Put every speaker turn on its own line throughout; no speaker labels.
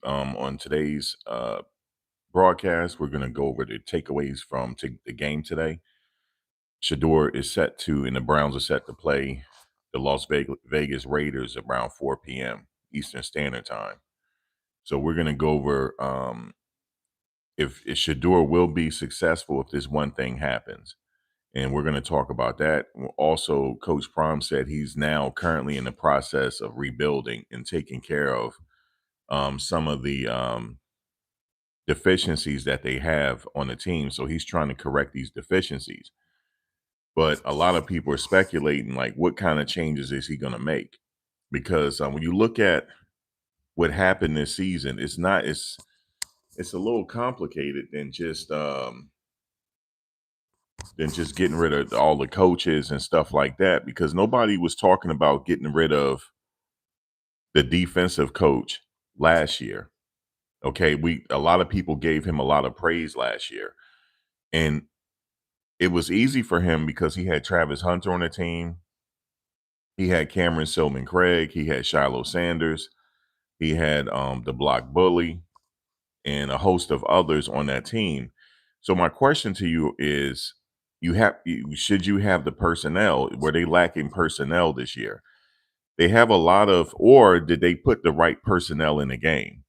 On today's broadcast, we're going to go over the takeaways from the game today. Shedeur is set to, and the Browns are set to play the Vegas Raiders around 4 p.m. Eastern Standard Time. So we're going to go over if Shedeur will be successful if this one thing happens. And we're going to talk about that. Also, Coach Prom said he's now currently in the process of rebuilding and taking care of some of the deficiencies that they have on the team. So he's trying to correct these deficiencies. But a lot of people are speculating, like, what kind of changes is he going to make? Because when you look at what happened this season, it's a little complicated than just getting rid of all the coaches and stuff like that. Because nobody was talking about getting rid of the defensive coach last year. Okay, a lot of people gave him a lot of praise last year, and it was easy for him because he had Travis Hunter on the team. He had Cameron Silman Craig. He had Shiloh Sanders. He had the Block Bully and a host of others on that team. So my question to you is, should you have the personnel? Were they lacking personnel this year? They have a lot of, or did they put the right personnel in the game?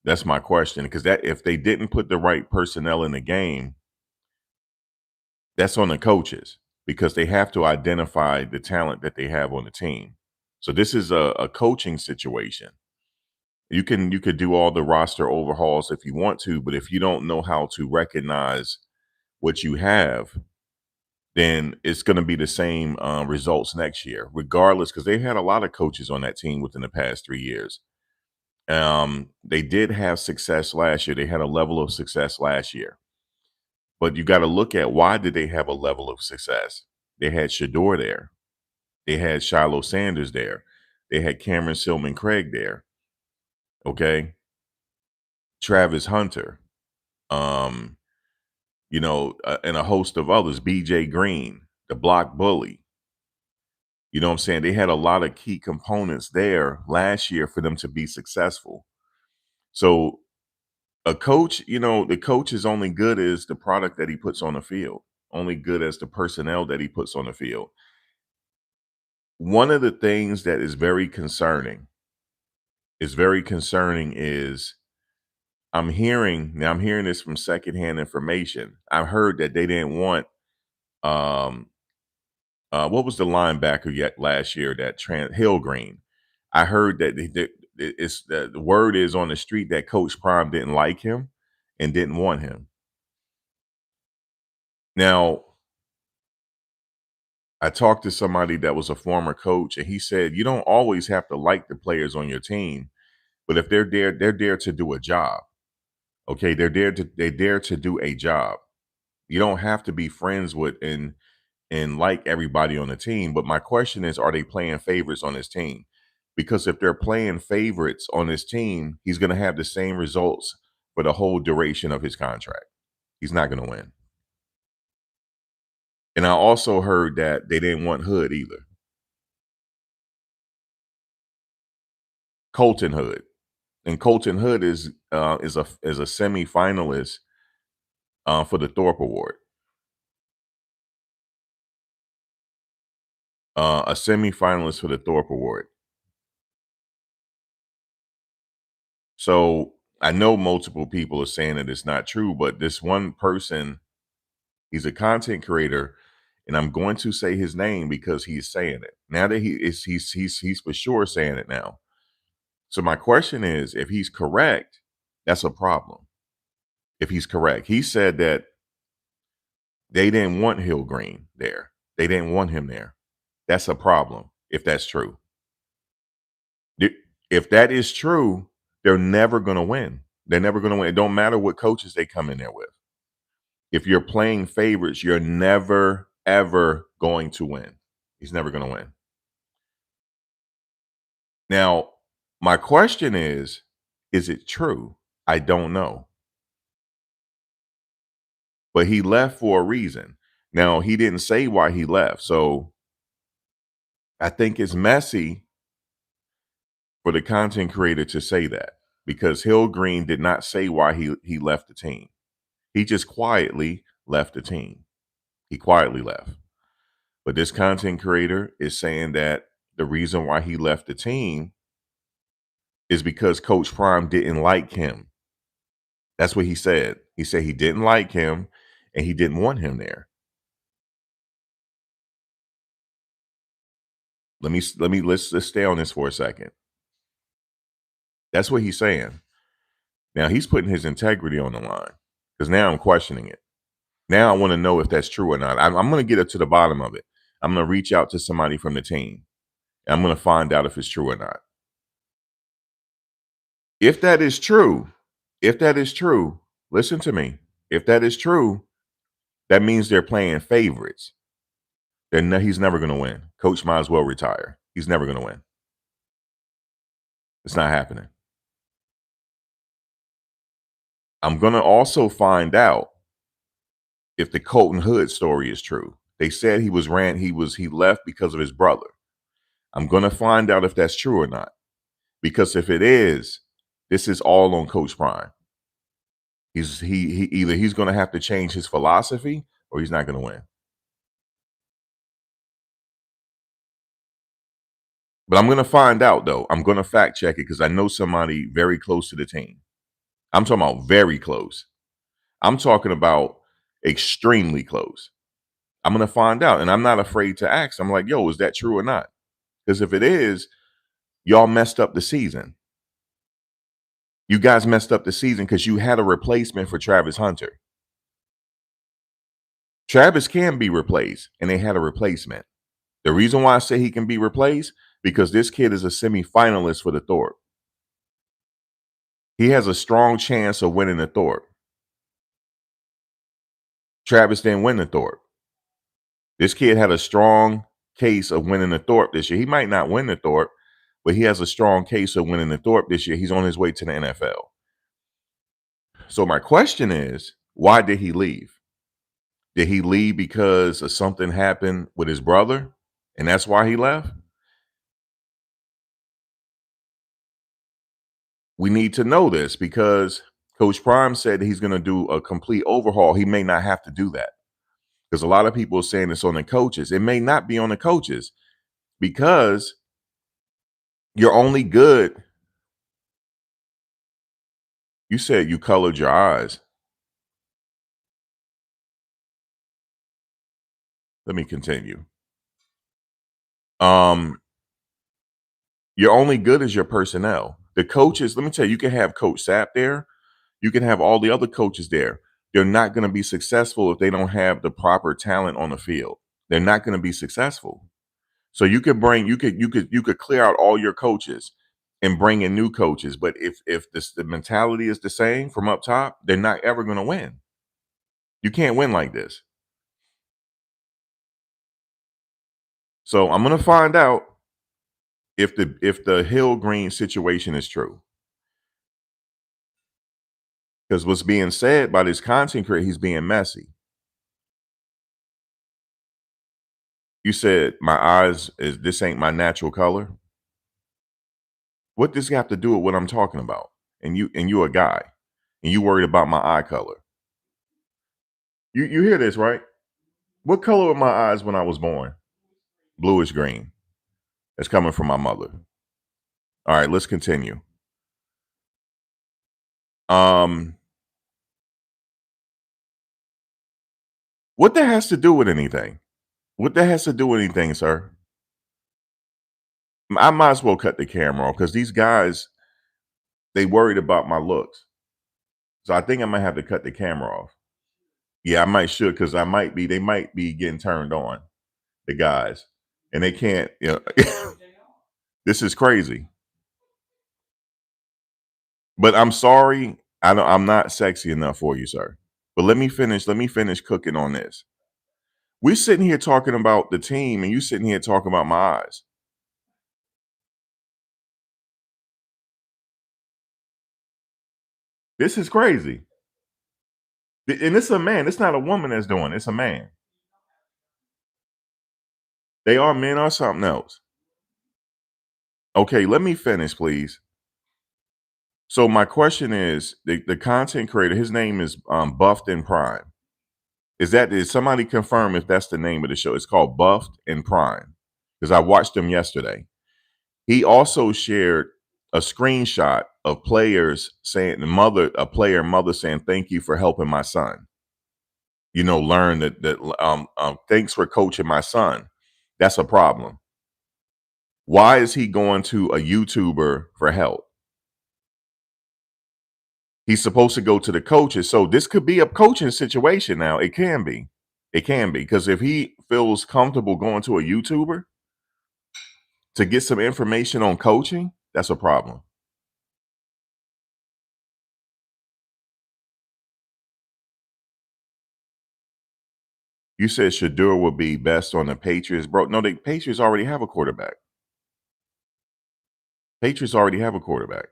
That's my question. Because that if they didn't put the right personnel in the game, that's on the coaches because they have to identify the talent that they have on the team. So this is a coaching situation. You could do all the roster overhauls if you want to, but if you don't know how to recognize what you have, then it's going to be the same results next year, regardless, because they had a lot of coaches on that team within the past 3 years. They did have success last year. They had a level of success last year. But you got to look at why did they have a level of success? They had Shedeur there. They had Shiloh Sanders there. They had Cameron Silman Craig there. Okay. Travis Hunter. Um, and a host of others, BJ Green, the Block Bully. You know what I'm saying? They had a lot of key components there last year for them to be successful. So a coach, the coach is only good as the product that he puts on the field, only good as the personnel that he puts on the field. One of the things that is very concerning is I'm hearing this from secondhand information. I've heard that they didn't want what was the linebacker yet last year that Hill Green. I heard that the word is on the street that Coach Prime didn't like him and didn't want him. Now, I talked to somebody that was a former coach, and he said you don't always have to like the players on your team, but if they're there to do a job. Okay, they're there to do a job. You don't have to be friends with and like everybody on the team. But my question is, are they playing favorites on his team? Because if they're playing favorites on his team, he's going to have the same results for the whole duration of his contract. He's not going to win. And I also heard that they didn't want Hood either. Colton Hood. And Colton Hood is a semifinalist for the Thorpe Award. A semifinalist for the Thorpe Award. So I know multiple people are saying that it's not true, but this one person, he's a content creator, and I'm going to say his name because he's saying it. Now that he's for sure saying it now. So my question is, if he's correct, that's a problem. If he's correct, he said that they didn't want Hill Green there. They didn't want him there. That's a problem if that's true. If that is true, they're never going to win. They're never going to win. It don't matter what coaches they come in there with. If you're playing favorites, you're never, ever going to win. He's never going to win. Now, my question is it true? I don't know. But he left for a reason. Now, he didn't say why he left. So I think it's messy for the content creator to say that because Hill Green did not say why he left the team. He just quietly left the team. He quietly left. But this content creator is saying that the reason why he left the team is because Coach Prime didn't like him. That's what he said. He said he didn't like him and he didn't want him there. Let's stay on this for a second. That's what he's saying. Now he's putting his integrity on the line because now I'm questioning it. Now I want to know if that's true or not. I'm going to get up to the bottom of it. I'm going to reach out to somebody from the team. And I'm going to find out if it's true or not. If that is true, listen to me. If that is true, that means they're playing favorites. He's never going to win. Coach might as well retire. He's never going to win. It's not happening. I'm going to also find out if the Colton Hood story is true. They said he left because of his brother. I'm going to find out if that's true or not. Because if it is, this is all on Coach Prime. Either he's going to have to change his philosophy or he's not going to win. But I'm going to find out, though. I'm going to fact check it because I know somebody very close to the team. I'm talking about very close. I'm talking about extremely close. I'm going to find out. And I'm not afraid to ask. I'm like, yo, is that true or not? Because if it is, y'all messed up the season. You guys messed up the season because you had a replacement for Travis Hunter. Travis can be replaced, and they had a replacement. The reason why I say he can be replaced, because this kid is a semifinalist for the Thorpe. He has a strong chance of winning the Thorpe. Travis didn't win the Thorpe. This kid had a strong case of winning the Thorpe this year. He might not win the Thorpe, but he has a strong case of winning the Thorpe this year. He's on his way to the NFL. So my question is, why did he leave? Did he leave because of something happened with his brother, and that's why he left? We need to know this because Coach Prime said he's going to do a complete overhaul. He may not have to do that because a lot of people are saying it's on the coaches. It may not be on the coaches because you're only good. You said you colored your eyes. Let me continue. You're only good as your personnel. The coaches, let me tell you, you can have Coach Sapp there. You can have all the other coaches there. They're not going to be successful if they don't have the proper talent on the field. They're not going to be successful. So you could clear out all your coaches and bring in new coaches. But if the mentality is the same from up top, they're not ever going to win. You can't win like this. So I'm going to find out if the Hill Green situation is true. Because what's being said by this content creator, he's being messy. You said my eyes this ain't my natural color. What does this have to do with what I'm talking about? And you a guy, and you worried about my eye color. You hear this, right? What color were my eyes when I was born? Bluish green. That's coming from my mother. All right, let's continue. What that has to do with anything? What that has to do with anything, sir? I might as well cut the camera off because these guys, they worried about my looks. So I think I might have to cut the camera off. Yeah, I might should because they might be getting turned on, the guys. And they can't, this is crazy. But I'm sorry, I'm not sexy enough for you, sir. But let me finish cooking on this. We're sitting here talking about the team, and you sitting here talking about my eyes. This is crazy. And it's a man. It's not a woman that's doing it. It's a man. They are men or something else. Okay, let me finish, please. So my question is, the content creator, his name is Buffed and Prime. Is somebody confirm if that's the name of the show? It's called Buffed and Prime because I watched them yesterday. He also shared a screenshot of players saying a player mother saying, "Thank you for helping my son." Learn that thanks for coaching my son. That's a problem. Why is he going to a YouTuber for help? He's supposed to go to the coaches. So this could be a coaching situation now. It can be. It can be. Because if he feels comfortable going to a YouTuber to get some information on coaching, that's a problem. You said Shedeur would be best on the Patriots, bro. No, the Patriots already have a quarterback. Patriots already have a quarterback.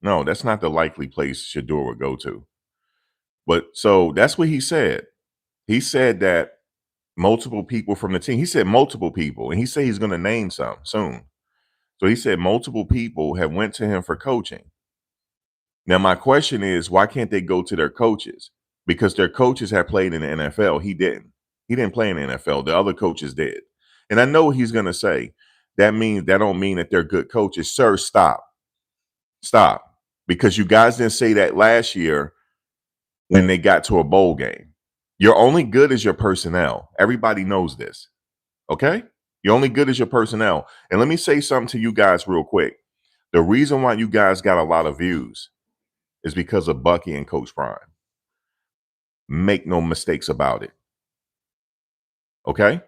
No, that's not the likely place Shedeur would go to. But so that's what he said. He said that multiple people from the team, he said multiple people, and he said he's going to name some soon. So he said multiple people have went to him for coaching. Now, my question is, why can't they go to their coaches? Because their coaches have played in the NFL. He didn't. He didn't play in the NFL. The other coaches did. And I know what he's going to say. That don't mean that they're good coaches. Sir, stop. Stop. Because you guys didn't say that last year when they got to a bowl game. You're only good as your personnel. Everybody knows this. Okay? You're only good as your personnel. And let me say something to you guys real quick. The reason why you guys got a lot of views is because of Bucky and Coach Prime. Make no mistakes about it. Okay?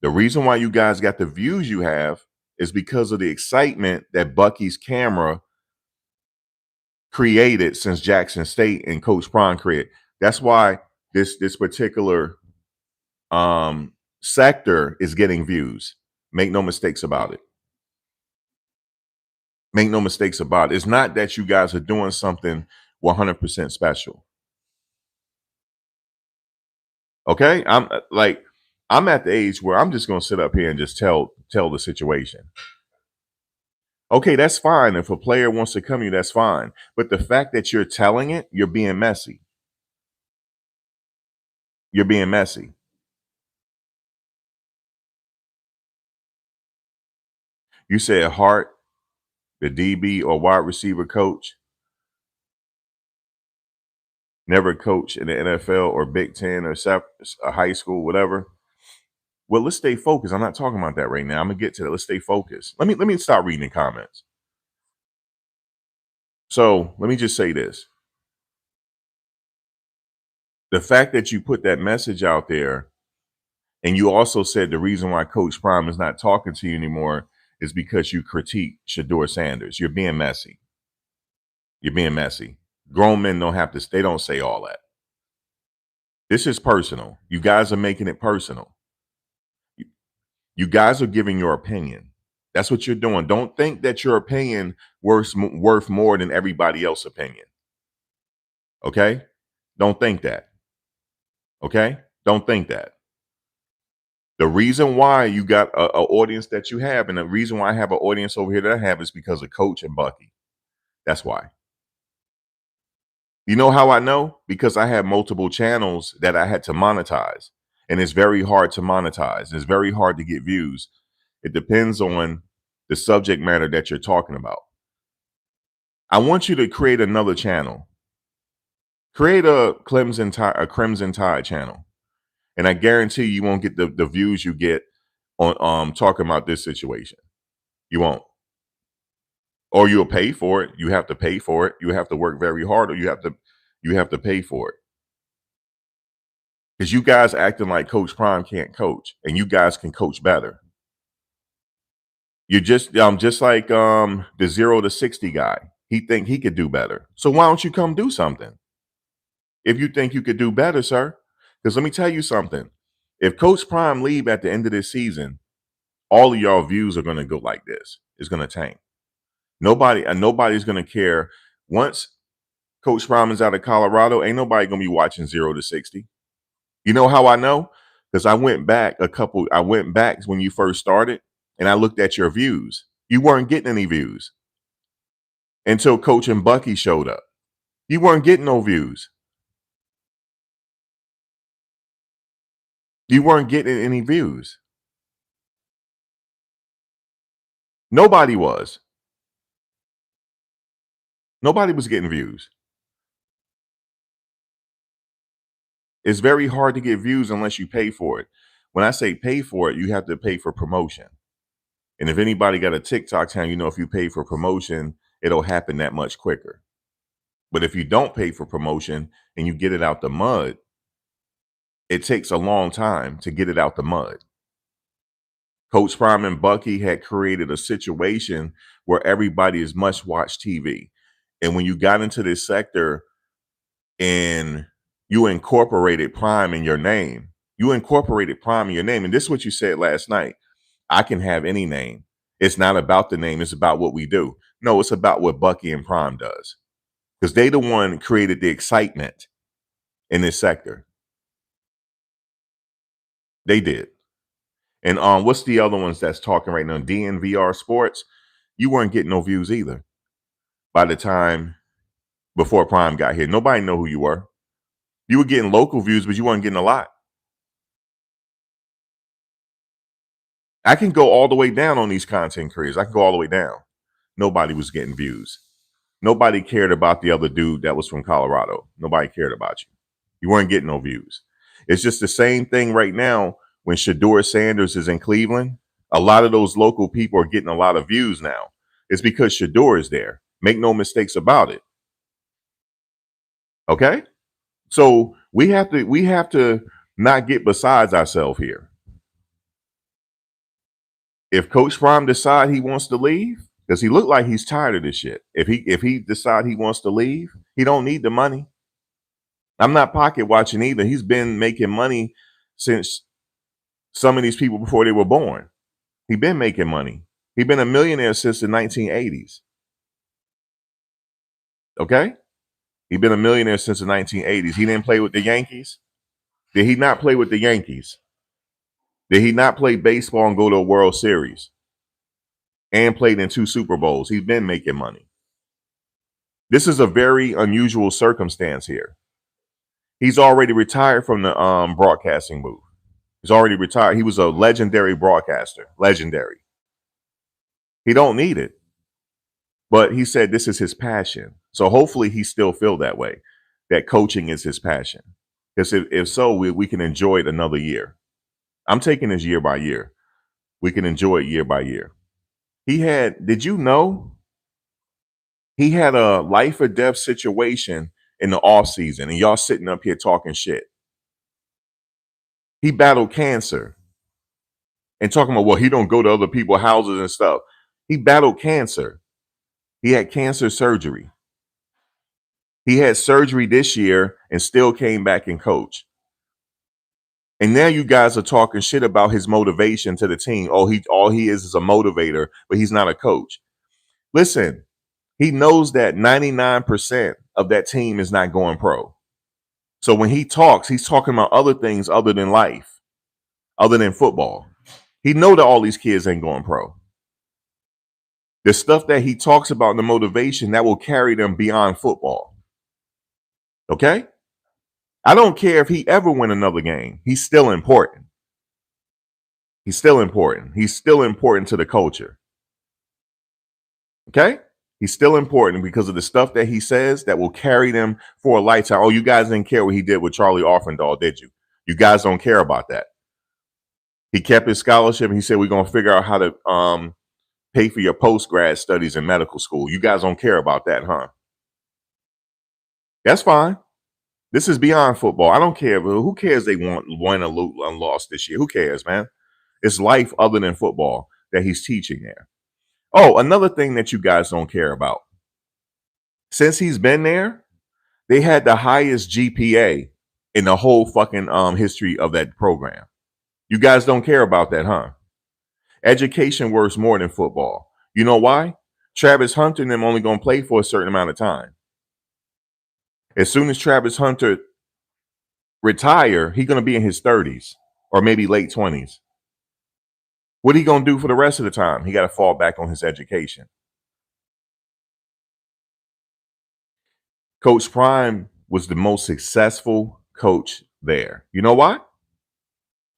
The reason why you guys got the views you have is because of the excitement that Bucky's camera created since Jackson State and Coach Prime created. That's why this particular sector is getting views. Make no mistakes about it. Make no mistakes about it. It's not that you guys are doing something 100% special. Okay? I'm at the age where I'm just going to sit up here and just tell the situation. Okay, that's fine. If a player wants to come to you, that's fine. But the fact that you're telling it, you're being messy. You're being messy. You said Hart, the DB or wide receiver coach, never coach in the NFL or Big Ten or high school, whatever. Well, let's stay focused. I'm not talking about that right now. I'm gonna get to that. Let's stay focused. Let me start reading the comments. So let me just say this. The fact that you put that message out there, and you also said the reason why Coach Prime is not talking to you anymore is because you critique Shedeur Sanders. You're being messy. You're being messy. Grown men they don't say all that. This is personal. You guys are making it personal. You guys are giving your opinion. That's what you're doing. Don't think that your opinion worth more than everybody else's opinion. Okay? Don't think that. Okay? Don't think that. The reason why you got an audience that you have, and the reason why I have an audience over here that I have is because of Coach and Bucky. That's why. You know how I know? Because I have multiple channels that I had to monetize. And it's very hard to monetize. It's very hard to get views. It depends on the subject matter that you're talking about. I want you to create another channel. Create a Crimson Tide channel. And I guarantee you won't get the views you get on talking about this situation. You won't. Or you'll pay for it. You have to pay for it. You have to work very hard, or you have to pay for it. Because you guys acting like Coach Prime can't coach, and you guys can coach better. You're just like the 0 to 60 guy. He think he could do better. So why don't you come do something? If you think you could do better, sir. Because let me tell you something. If Coach Prime leave at the end of this season, all of y'all views are going to go like this. It's going to tank. Nobody's going to care. Once Coach Prime is out of Colorado, ain't nobody going to be watching 0 to 60. You know how I know? Because I went back when you first started, and I looked at your views. You weren't getting any views. until Coach and Bucky showed up. You weren't getting no views. You weren't getting any views. Nobody was. Nobody was getting views. It's very hard to get views unless you pay for it. When I say pay for it, you have to pay for promotion. And if anybody got a TikTok channel, you know if you pay for promotion, it'll happen that much quicker. But if you don't pay for promotion and you get it out the mud, it takes a long time to get it out the mud. Coach Prime and Bucky had created a situation where everybody is must watch TV. And when you got into this sector and you incorporated Prime in your name, And this is what you said last night. I can have any name. It's not about the name. It's about what we do. No, it's about what Bucky and Prime does. Because they the one created the excitement in this sector. They did. And what's the other ones that's talking right now? DNVR Sports. You weren't getting no views either. By the time before Prime got here, nobody know who you were. You were getting local views, but you weren't getting a lot. I can go all the way down on these content creators. I can go all the way down. Nobody was getting views. Nobody cared about the other dude that was from Colorado. Nobody cared about you. You weren't getting no views. It's just the same thing right now when Shedeur Sanders is in Cleveland. A lot of those local people are getting a lot of views now. It's because Shedeur is there. Make no mistakes about it. Okay? So we have to not get besides ourselves here. If Coach Prime decide he wants to leave, does he look like he's tired of this shit? If he decide he wants to leave, he don't need the money. I'm not pocket watching either. He's been making money since some of these people before they were born. He's been making money. He's been a millionaire since the 1980s. Okay? He's been a millionaire since the 1980s. He didn't play with the Yankees. Did he not play with the Yankees? Did he not play baseball and go to a World Series? And played in 2 Super Bowls. He's been making money. This is a very unusual circumstance here. He's already retired from the broadcasting booth. He's already retired. He was a legendary broadcaster. Legendary. He don't need it. But he said this is his passion. So hopefully he still feel that way, that coaching is his passion. Because if so, we can enjoy it another year. I'm taking this year by year. We can enjoy it year by year. Did you know he had a life or death situation in the off season and y'all sitting up here talking shit? He battled cancer and talking about, well, he don't go to other people's houses and stuff. He battled cancer. He had cancer surgery. He had surgery this year and still came back and coached. And now you guys are talking shit about his motivation to the team. Oh, all he is a motivator, but he's not a coach. Listen, he knows that 99% of that team is not going pro. So when he talks, he's talking about other things other than life, other than football. He know that all these kids ain't going pro. The stuff that he talks about in the motivation that will carry them beyond football. Okay? I don't care if he ever win another game. He's still important. He's still important. He's still important to the culture. Okay? He's still important because of the stuff that he says that will carry them for a lifetime. Oh, you guys didn't care what he did with Charlie Offendahl, did you? You guys don't care about that. He kept his scholarship and he said, we're going to figure out how to pay for your post-grad studies in medical school. You guys don't care about that, huh? That's fine. This is beyond football. I don't care. Who cares they won a loss this year? Who cares, man? It's life other than football that he's teaching there. Oh, another thing that you guys don't care about. Since he's been there, they had the highest GPA in the whole fucking history of that program. You guys don't care about that, huh? Education works more than football. You know why? Travis Hunter and them only going to play for a certain amount of time. As soon as Travis Hunter retire, he's going to be in his 30s or maybe late 20s. What are he going to do for the rest of the time? He got to fall back on his education. Coach Prime was the most successful coach there. You know why?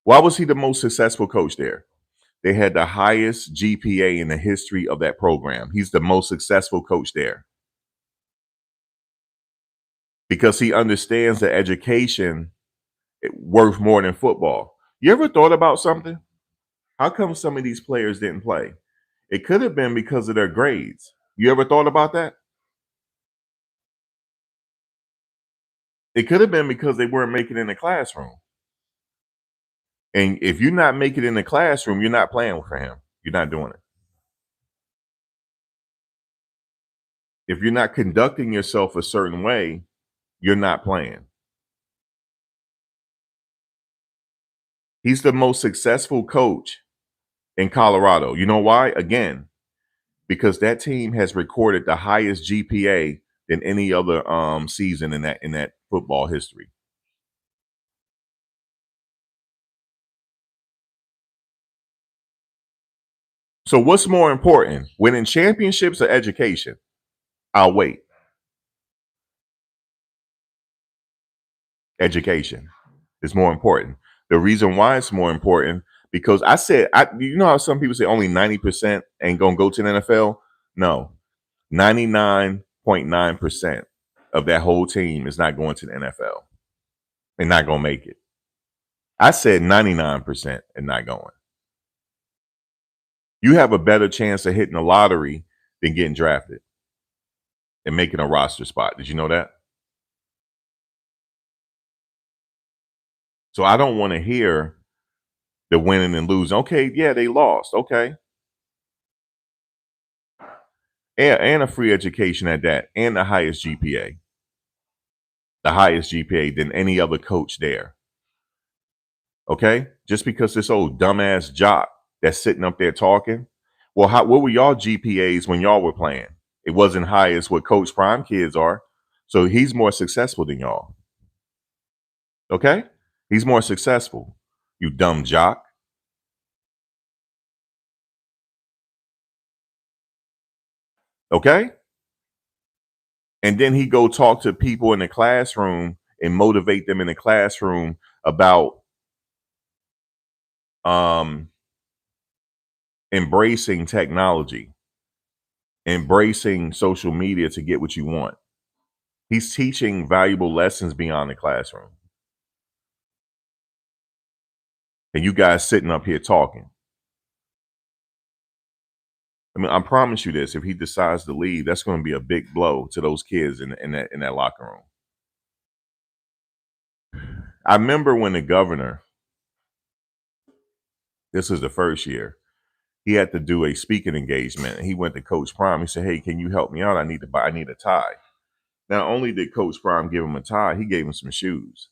Why was he the most successful coach there? They had the highest GPA in the history of that program. He's the most successful coach there because he understands that education worth more than football. You ever thought about something? How come some of these players didn't play? It could have been because of their grades. You ever thought about that? It could have been because they weren't making it in the classroom. And if you're not making it in the classroom, you're not playing for him. You're not doing it. If you're not conducting yourself a certain way, you're not playing. He's the most successful coach in Colorado. You know why? Again, because that team has recorded the highest GPA than any other season in that football history. So what's more important, winning championships or education? I'll wait. Education is more important. The reason why it's more important because you know how some people say only 90% ain't gonna go to the NFL? No, 99.9% of that whole team is not going to the NFL. They're not gonna make it. I said 99% and not going. You have a better chance of hitting the lottery than getting drafted and making a roster spot. Did you know that? So I don't want to hear the winning and losing. Okay, yeah, they lost. Okay. And a free education at that, and the highest GPA. The highest GPA than any other coach there. Okay? Just because this old dumbass jock that's sitting up there talking. Well, what were y'all GPAs when y'all were playing? It wasn't high as what Coach Prime kids are. So he's more successful than y'all. Okay? He's more successful. You dumb jock. Okay? And then he go talk to people in the classroom and motivate them in the classroom about um embracing technology, embracing social media to get what you want. He's teaching valuable lessons beyond the classroom. And you guys sitting up here talking. I mean, I promise you this: if he decides to leave, that's going to be a big blow to those kids in that locker room. I remember when the governor, this was the first year, he had to do a speaking engagement. And he went to Coach Prime. He said, "Hey, can you help me out? I need a tie." Not only did Coach Prime give him a tie, he gave him some shoes,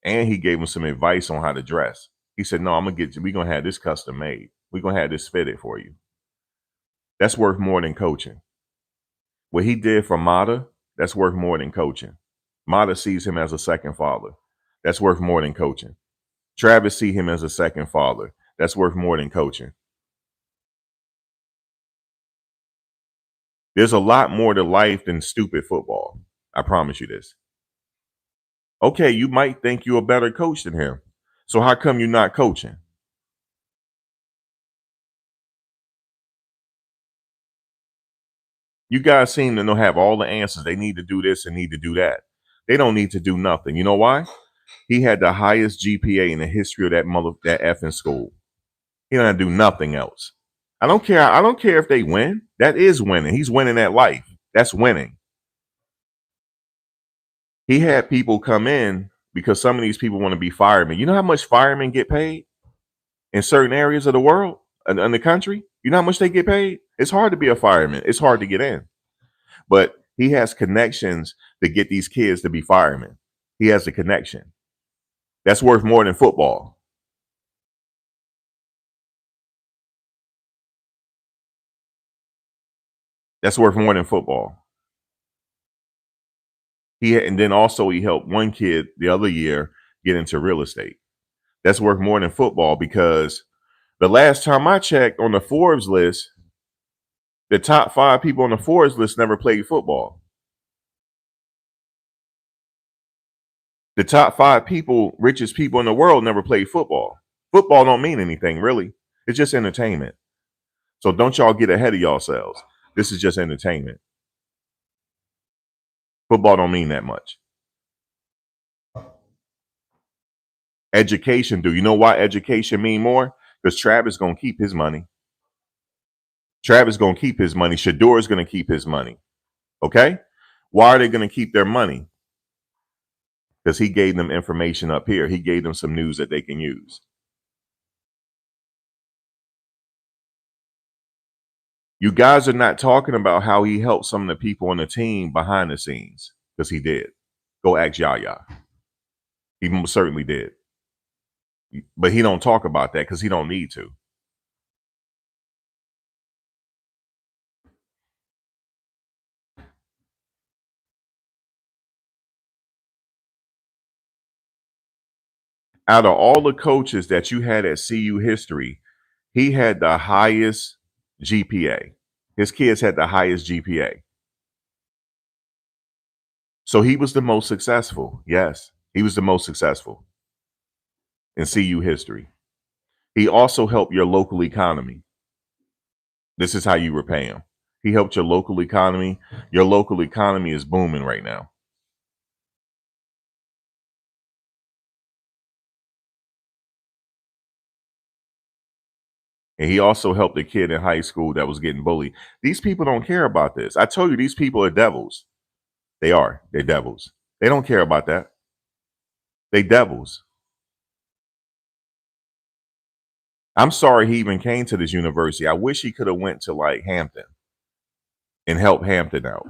and he gave him some advice on how to dress. He said, "No, I'm gonna get you. We're gonna have this custom made. We're gonna have this fitted for you." That's worth more than coaching. What he did for Mata, that's worth more than coaching. Mata sees him as a second father. That's worth more than coaching. Travis see him as a second father. That's worth more than coaching. There's a lot more to life than stupid football. I promise you this. Okay, you might think you're a better coach than him. So how come you're not coaching? You guys seem to know have all the answers. They need to do this and need to do that. They don't need to do nothing. You know why? He had the highest GPA in the history of that effing school. He don't do nothing else. I don't care. I don't care if they win. That is winning. He's winning at life. That's winning. He had people come in because some of these people want to be firemen. You know how much firemen get paid in certain areas of the world in the country? You know how much they get paid? It's hard to be a fireman. It's hard to get in. But he has connections to get these kids to be firemen. He has a connection. That's worth more than football. That's worth more than football. And then also he helped one kid the other year get into real estate. That's worth more than football because the last time I checked on the Forbes list, the top 5 people on the Forbes list never played football. The top 5 richest people in the world never played football. Football don't mean anything, really. It's just entertainment. So don't y'all get ahead of yourselves. This is just entertainment. Football don't mean that much. Education do. You know why education mean more? Because Travis gonna keep his money. Travis gonna keep his money. Shedeur is gonna keep his money. Okay? Why are they gonna keep their money? Because he gave them information up here. He gave them some news that they can use. You guys are not talking about how he helped some of the people on the team behind the scenes, because he did. Go ask Yaya. He most certainly did. But he don't talk about that because he don't need to. Out of all the coaches that you had at CU history, he had the highest GPA. His kids had the highest GPA. So he was the most successful. Yes, he was the most successful in CU history. He also helped your local economy. This is how you repay him. He helped your local economy. Your local economy is booming right now. And he also helped a kid in high school that was getting bullied. These people don't care about this. I told you, these people are devils. They are. They're devils. They don't care about that. They devils. I'm sorry he even came to this university. I wish he could have went to like Hampton and helped Hampton out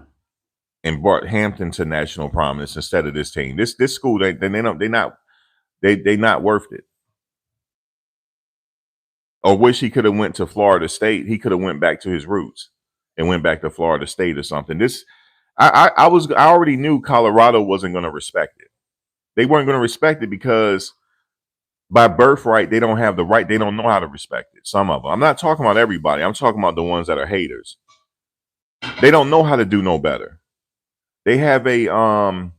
and brought Hampton to national prominence instead of this team. This school, they not worth it. Or wish he could have went to Florida State. He could have went back to his roots and went back to Florida State or something. I already knew Colorado wasn't going to respect it. They weren't going to respect it because by birthright they don't have the right. They don't know how to respect it. Some of them. I'm not talking about everybody. I'm talking about the ones that are haters. They don't know how to do no better. They have a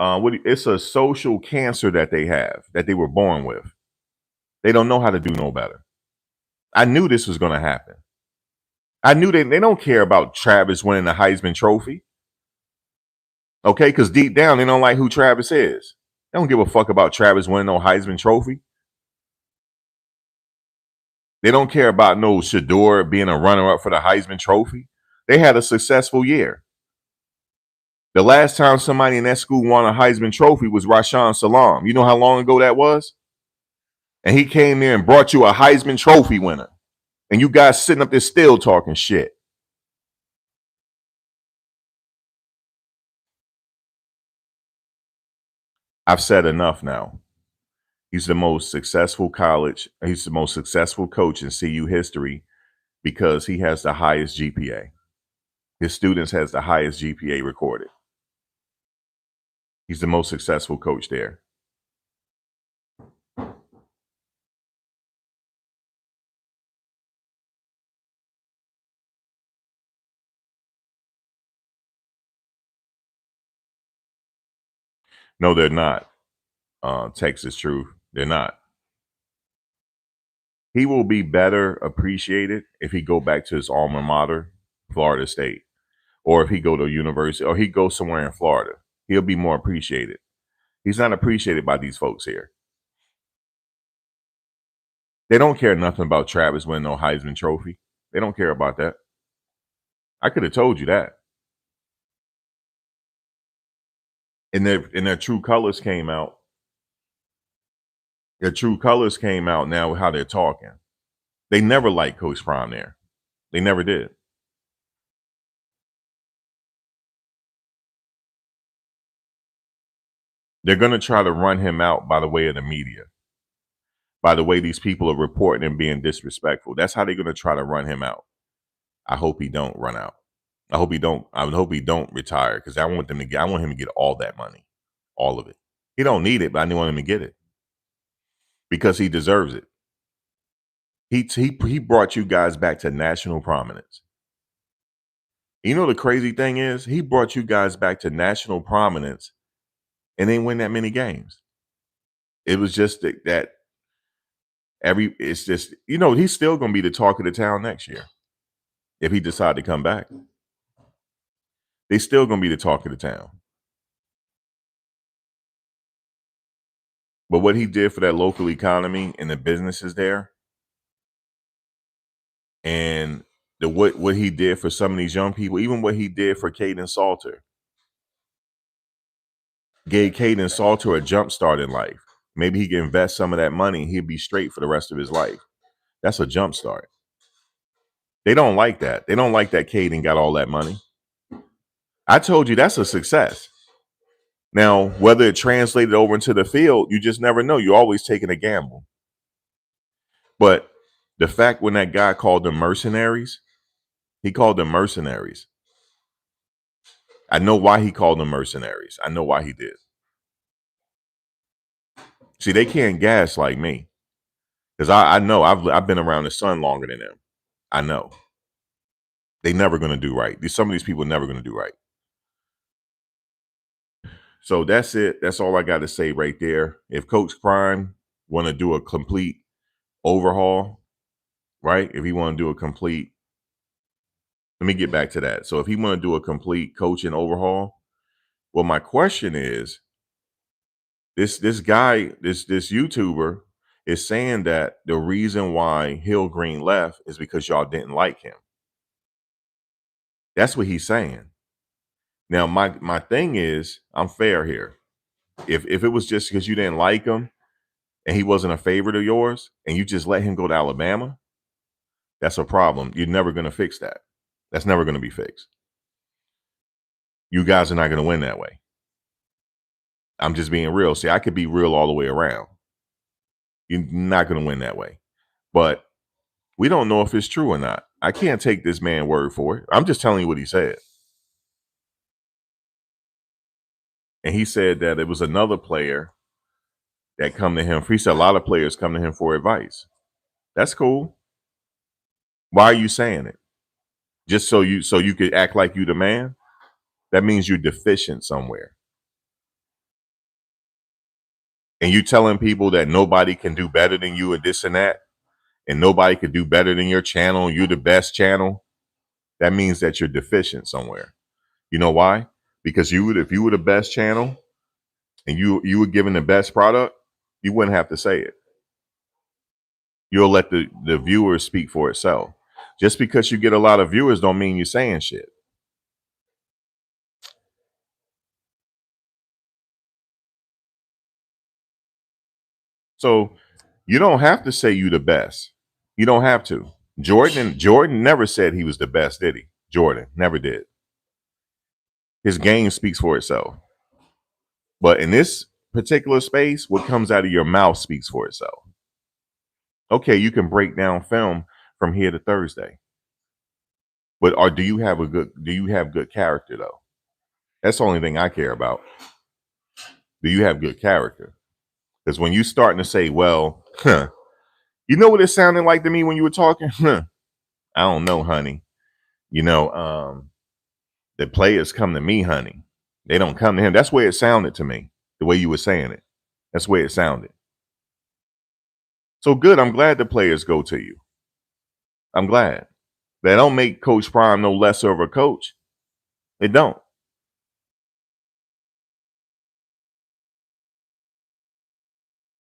it's a social cancer that they have that they were born with. They don't know how to do no better. I knew this was going to happen. I knew they don't care about Travis winning the Heisman Trophy. Okay, because deep down they don't like who Travis is. They don't give a fuck about Travis winning no Heisman Trophy. They don't care about no Shedeur being a runner-up for the Heisman Trophy. They had a successful year. The last time somebody in that school won a Heisman Trophy was Rashaan Salam. You know how long ago that was? And he came there and brought you a Heisman Trophy winner. And you guys sitting up there still talking shit. I've said enough now. He's the most successful he's the most successful coach in CU history because he has the highest GPA. His students has the highest GPA recorded. He's the most successful coach there. No, they're not. Texas Truth. They're not. He will be better appreciated if he go back to his alma mater, Florida State, or if he go to a university, or he go somewhere in Florida. He'll be more appreciated. He's not appreciated by these folks here. They don't care nothing about Travis winning no Heisman Trophy. They don't care about that. I could have told you that. And their true colors came out. Their true colors came out now with how they're talking. They never liked Coach Prime there. They never did. They're going to try to run him out by the way of the media, by the way these people are reporting and being disrespectful. That's how they're going to try to run him out. I hope he don't run out. I hope he don't. I hope he don't retire because I want him to get all that money, all of it. He don't need it, but I want him to get it because he deserves it. He brought you guys back to national prominence. You know the crazy thing is, he brought you guys back to national prominence and didn't win that many games. It was just that it's just, he's still going to be the talk of the town next year if he decide to come back. They still going to be the talk of the town. But what he did for that local economy and the businesses there, and what he did for some of these young people, even what he did for Caden Salter, gave Caden Salter a jump start in life. Maybe he can invest some of that money and he'll be straight for the rest of his life. That's a jump start. They don't like that. They don't like that Caden got all that money. I told you that's a success. Now, whether it translated over into the field, you just never know. You're always taking a gamble. But the fact when that guy called them mercenaries, he called them mercenaries. I know why he called them mercenaries. I know why he did. See, they can't gas like me. Because I know I've been around the sun longer than them. I know. They never going to do right. Some of these people are never going to do right. So that's it. That's all I got to say right there. If Coach Prime want to do a complete overhaul, right? If he want to do a complete, let me get back to that. So if he want to do a complete coaching overhaul, well, my question is, this guy, this YouTuber is saying that the reason why Hill Green left is because y'all didn't like him. That's what he's saying. Now, my thing is, I'm fair here. If it was just because you didn't like him and he wasn't a favorite of yours and you just let him go to Alabama, that's a problem. You're never going to fix that. That's never going to be fixed. You guys are not going to win that way. I'm just being real. See, I could be real all the way around. You're not going to win that way. But we don't know if it's true or not. I can't take this man's word for it. I'm just telling you what he said. And he said that it was another player that come to him. He said a lot of players come to him for advice. That's cool. Why are you saying it? Just so you could act like you the man? That means you're deficient somewhere. And you telling people that nobody can do better than you and this and that, and nobody could do better than your channel, you're the best channel, that means that you're deficient somewhere. You know why? Because if you were the best channel and you were given the best product, you wouldn't have to say it. You'll let the viewers speak for itself. Just because you get a lot of viewers don't mean you're saying shit. So you don't have to say you the best. You don't have to. Jordan never said he was the best, did he? Jordan never did. His game speaks for itself. But in this particular space, what comes out of your mouth speaks for itself. Okay, you can break down film from here to Thursday. But do you have good character though? That's the only thing I care about. Do you have good character? Because when you starting to say, well, you know what it sounded like to me when you were talking? I don't know, honey. The players come to me, honey. They don't come to him. That's the way it sounded to me, the way you were saying it. That's the way it sounded. So good. I'm glad the players go to you. I'm glad. That don't make Coach Prime no lesser of a coach. It don't.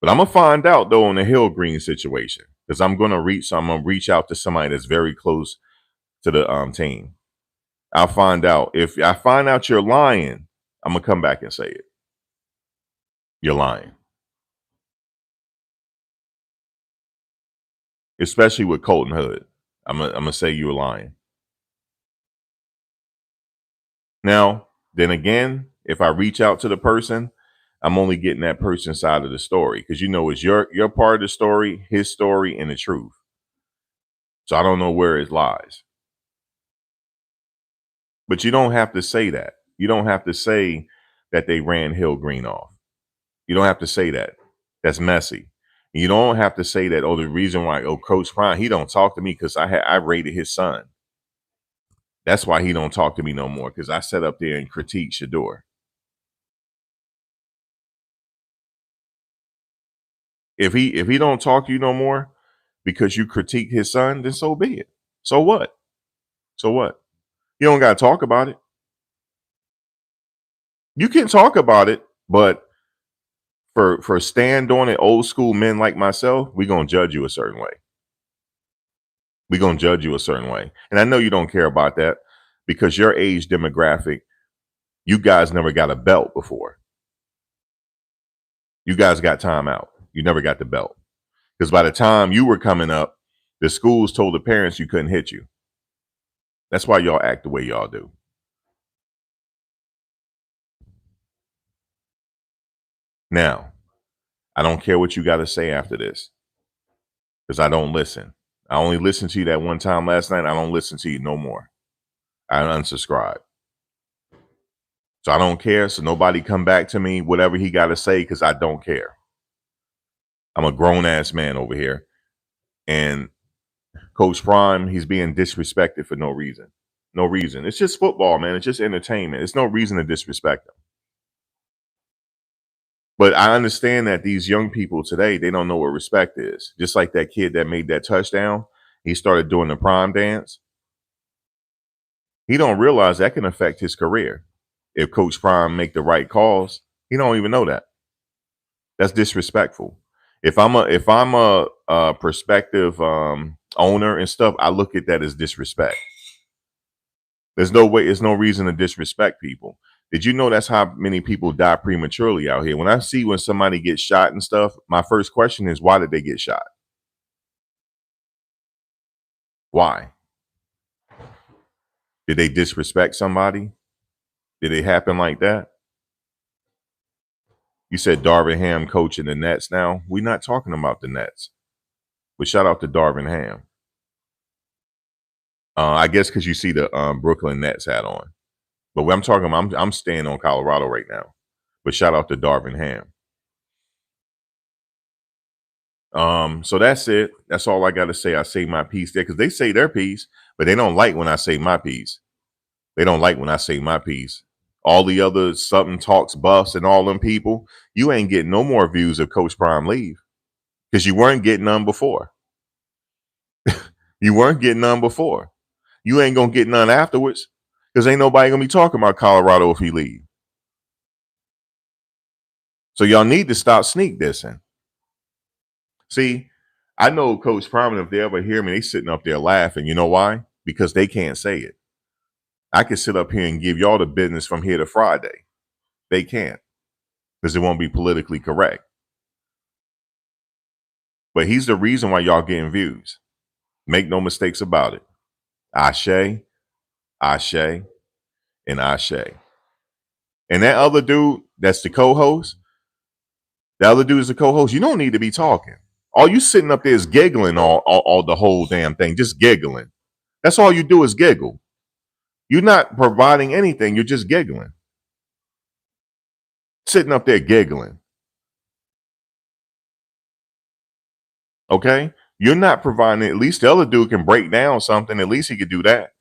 But I'm gonna find out though on the Hill Green situation because I'm gonna reach out to somebody that's very close to the team. I'll find out. If I find out you're lying, I'm gonna come back and say it. You're lying, especially with Colton Hood. I'm gonna say you were lying. Now, then again, if I reach out to the person, I'm only getting that person's side of the story because it's your part of the story, his story, and the truth. So I don't know where it lies. But you don't have to say that. You don't have to say that they ran Hill Green off. You don't have to say that. That's messy. You don't have to say that, the reason why, Coach Prime, he don't talk to me because I rated his son. That's why he don't talk to me no more because I sat up there and critiqued Shedeur. If he don't talk to you no more because you critique his son, then so be it. So what? So what? You don't got to talk about it. You can talk about it, but for stand on it, old school men like myself, we gonna judge you a certain way. We gonna judge you a certain way, and I know you don't care about that because your age demographic, you guys never got a belt before. You guys got time out. You never got the belt because by the time you were coming up, the schools told the parents you couldn't hit you. That's why y'all act the way y'all do. Now, I don't care what you got to say after this because I don't listen. I only listened to you that one time last night. I don't listen to you no more. I unsubscribe. So I don't care. So nobody come back to me, whatever he got to say, because I don't care. I'm a grown ass man over here. And Coach Prime, he's being disrespected for no reason. No reason. It's just football, man. It's just entertainment. It's no reason to disrespect him. But I understand that these young people today, they don't know what respect is. Just like that kid that made that touchdown, he started doing the prime dance. He don't realize that can affect his career. If Coach Prime make the right calls, he don't even know that. That's disrespectful. If I'm a prospective owner and stuff, I look at that as disrespect. There's no way, there's no reason to disrespect people. Did you know that's how many people die prematurely out here? When I see when somebody gets shot and stuff, my first question is, why did they get shot? Why? Did they disrespect somebody? Did it happen like that? You said Darvin Ham coaching the Nets now. We're not talking about the Nets. But shout out to Darvin Ham. I guess because you see the Brooklyn Nets hat on. But what I'm talking about, I'm staying on Colorado right now. But shout out to Darvin Ham. So that's it. That's all I got to say. I say my piece there because they say their piece, but they don't like when I say my piece. They don't like when I say my piece. All the other something talks buffs and all them people, you ain't getting no more views of Coach Prime leave because you weren't getting none before. You weren't getting none before. You ain't gonna get none afterwards because ain't nobody gonna be talking about Colorado if he leave. So y'all need to stop sneak dissing. See, I know Coach Prime, if they ever hear me, they sitting up there laughing. You know why? Because they can't say it. I can sit up here and give y'all the business from here to Friday. They can't because it won't be politically correct. But he's the reason why y'all getting views. Make no mistakes about it. Ashe, Ashe, and Ashe. And that other dude that's the co-host, the other dude is the co-host. You don't need to be talking. All you sitting up there is giggling all the whole damn thing, just giggling. That's all you do is giggle. You're not providing anything. You're just giggling. Sitting up there giggling. Okay? You're not providing, at least the other dude can break down something. At least he could do that.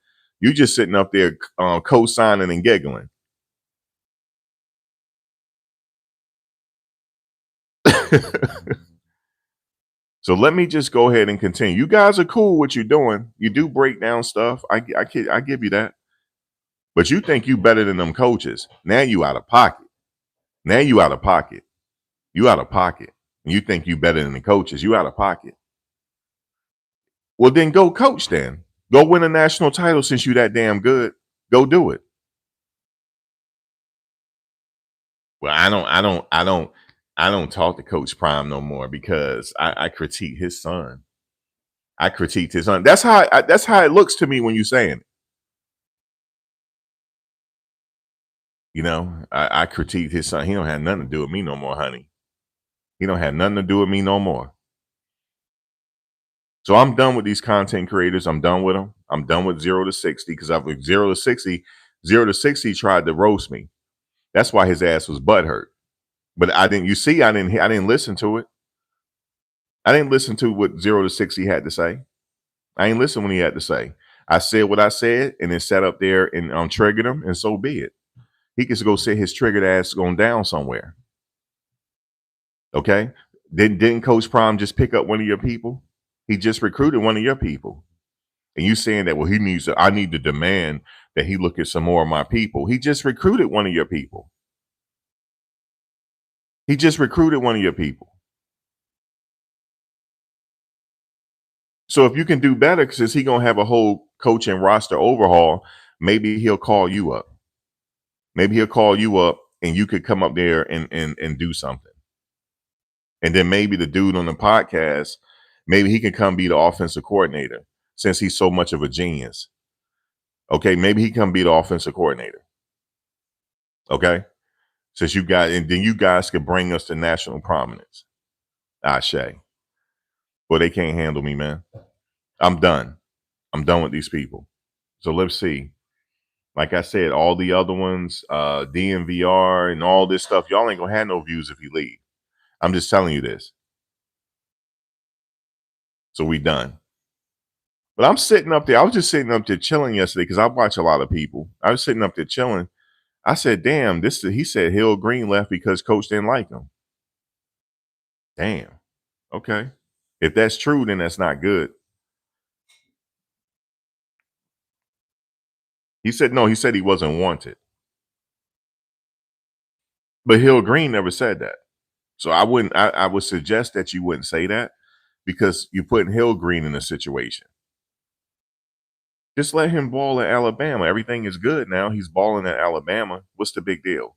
You just sitting up there co-signing and giggling. So let me just go ahead and continue. You guys are cool what you're doing. You do break down stuff. I give you that. But you think you better than them coaches. Now you out of pocket. Now you out of pocket. You out of pocket. And you think you better than the coaches. You out of pocket. Well, then go coach then. Go win a national title since you that damn good. Go do it. Well, I don't talk to Coach Prime no more because I critique his son. I critiqued his son. That's how it looks to me when you're saying it. You know, I critiqued his son. He don't have nothing to do with me no more, honey. He don't have nothing to do with me no more. So I'm done with these content creators. I'm done with them. I'm done with 0 to 60 because I've 0 to 60. 0 to 60 tried to roast me. That's why his ass was butthurt. But I didn't. You see, I didn't listen to it. I didn't listen to what 0 to 60 had to say. I ain't listen when he had to say. I said what I said, and then sat up there and triggered him, and so be it. He can go sit his triggered ass going down somewhere. Okay. Didn't Coach Prime just pick up one of your people? He just recruited one of your people. And you saying that, well, I need to demand that he look at some more of my people. He just recruited one of your people. He just recruited one of your people. So if you can do better, since he gonna have a whole coaching roster overhaul, maybe he'll call you up. Maybe he'll call you up and you could come up there and do something. And then maybe the dude on the podcast, maybe he can come be the offensive coordinator since he's so much of a genius. Okay, maybe he come be the offensive coordinator. Okay, since you got, and then you guys could bring us to national prominence. Ashe. Well, they can't handle me, man. I'm done. I'm done with these people. So let's see. Like I said, all the other ones, DNVR and all this stuff, y'all ain't gonna have no views if you leave. I'm just telling you this. So we done. But I'm sitting up there. I was just sitting up there chilling yesterday because I watch a lot of people. I was sitting up there chilling. I said, damn, he said Hill Green left because coach didn't like him. Damn. Okay. If that's true, then that's not good. He said no, he said he wasn't wanted. But Hill Green never said that. So I would suggest that you wouldn't say that because you're putting Hill Green in a situation. Just let him ball at Alabama. Everything is good now. He's balling at Alabama. What's the big deal?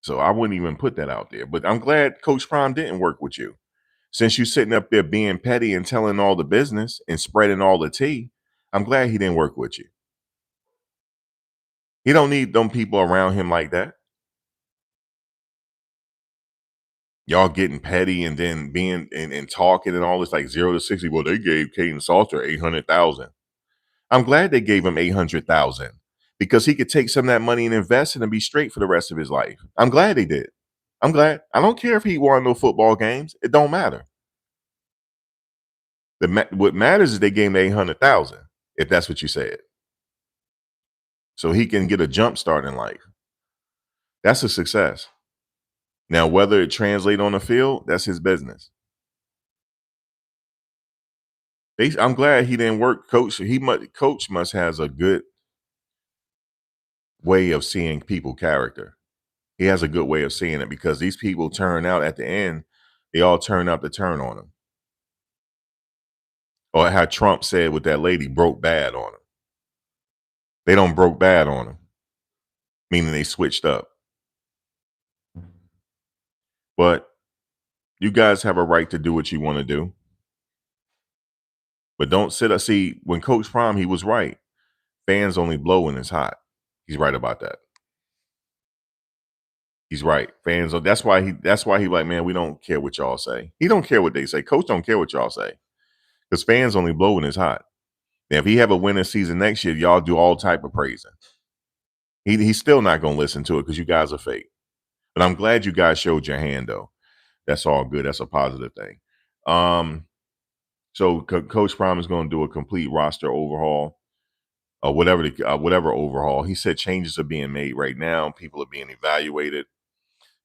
So I wouldn't even put that out there. But I'm glad Coach Prime didn't work with you. Since you're sitting up there being petty and telling all the business and spreading all the tea, I'm glad he didn't work with you. He don't need them people around him like that. Y'all getting petty and then being and talking and all this like 0 to 60. Well, they gave Caden Salter 800,000. I'm glad they gave him 800,000 because he could take some of that money and invest it and be straight for the rest of his life. I'm glad they did. I'm glad. I don't care if he won no football games. It don't matter. What matters is they gave him 800,000. If that's what you said, so he can get a jump start in life. That's a success. Now, whether it translate on the field, that's his business. I'm glad he didn't work. Coach must has a good way of seeing people character. He has a good way of seeing it because these people turn out at the end. They all turn out to turn on him. Or how Trump said with that lady, broke bad on him. They don't broke bad on him, meaning they switched up. But you guys have a right to do what you want to do. But don't sit up. See, when Coach Prime, he was right. Fans only blow when it's hot. He's right about that. He's right. Fans. That's why he like, man, we don't care what y'all say. He don't care what they say. Coach don't care what y'all say. Because fans only blow when it's hot. Now, if he have a winning season next year, y'all do all type of praising. He's still not going to listen to it because you guys are fake. But I'm glad you guys showed your hand, though. That's all good. That's a positive thing. So Coach Prime is going to do a complete roster overhaul, whatever overhaul. He said changes are being made right now. People are being evaluated.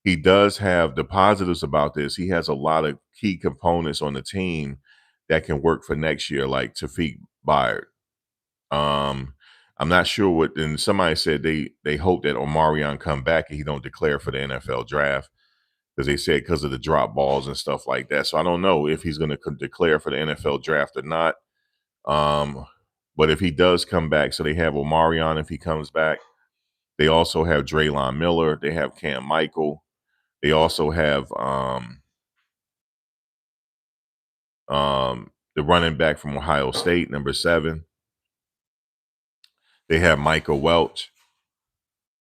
He does have the positives about this. He has a lot of key components on the team that can work for next year, like Tafik Byard. I'm not sure what. And somebody said they hope that Omarion come back and he don't declare for the NFL draft because they said because of the drop balls and stuff like that. So I don't know if he's going to declare for the NFL draft or not. But if he does come back, so they have Omarion if he comes back. They also have Draylon Miller. They have Cam Michael. They also have the running back from Ohio State, number 7. They have Michael Welch.